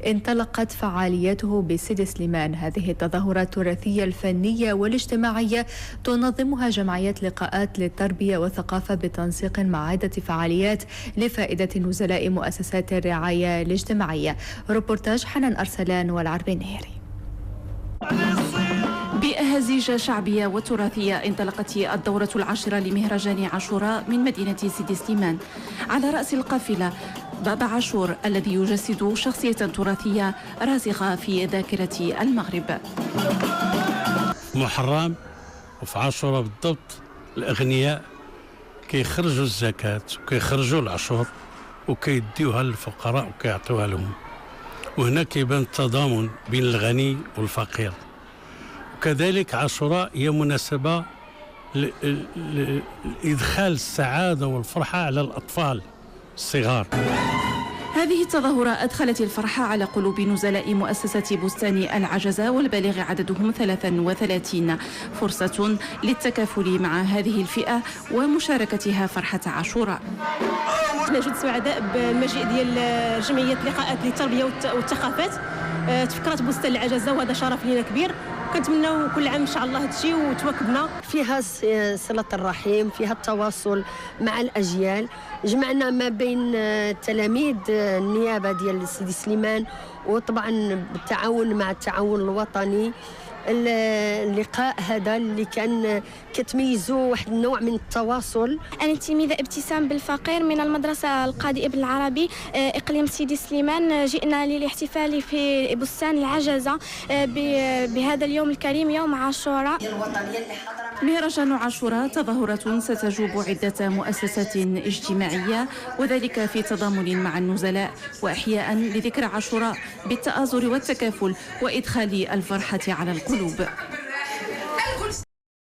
انطلقت فعالياته بسيدي سليمان. هذه التظاهرات التراثية الفنية والاجتماعية تنظمها جمعيات لقاءات للتربية والثقافة بتنسيق مع عدة فعاليات لفائدة نزلاء مؤسسات الرعاية الاجتماعية. روبورتاج حنان أرسلان والعربي النهيري. بأهازيج شعبية وتراثية انطلقت الدورة العاشرة لمهرجان عاشوراء من مدينة سيدي سليمان. على رأس القافلة بابا عاشور الذي يجسد شخصية تراثية راسخة في ذاكرة المغرب. محرم وفي عاشوراء بالضبط الأغنياء كيخرجوا الزكاة وكيخرجوا العشور وكيديوها للفقراء وكيعطيوها لهم، وهنا كيبان التضامن بين الغني والفقير. وكذلك عاشوراء هي مناسبة لإدخال السعادة والفرحة على الأطفال الصغار. هذه التظاهرة أدخلت الفرحة على قلوب نزلاء مؤسسة بستان العجزة والبالغ عددهم 33، فرصة للتكافل مع هذه الفئة ومشاركتها فرحة عاشوراء. احنا جد سعداء بالمجيء ديال جمعية لقاءات للتربية والثقافات تفكرت بستان العجزة، وهذا شرف لنا كبير. كنتمناو كل عام ان شاء الله تجي وتواكبنا. فيها صلة الرحم، فيها التواصل مع الأجيال، جمعنا ما بين تلاميذ النيابة ديال سيدي سليمان، وطبعا بالتعاون مع التعاون الوطني. اللقاء هذا اللي كان كتميزه واحد النوع من التواصل. أنا تلميذة ابتسام بالفقير من المدرسة القاضي ابن العربي إقليم سيدي سليمان. جئنا للاحتفال في بستان العجزة بهذا اليوم الكريم يوم عاشوراء. مهرجان عاشوراء تظاهرة ستجوب عدة مؤسسات اجتماعية، وذلك في تضامن مع النزلاء وإحياء لذكرى عاشوراء بالتآزر والتكافل وإدخال الفرحة على القلوب.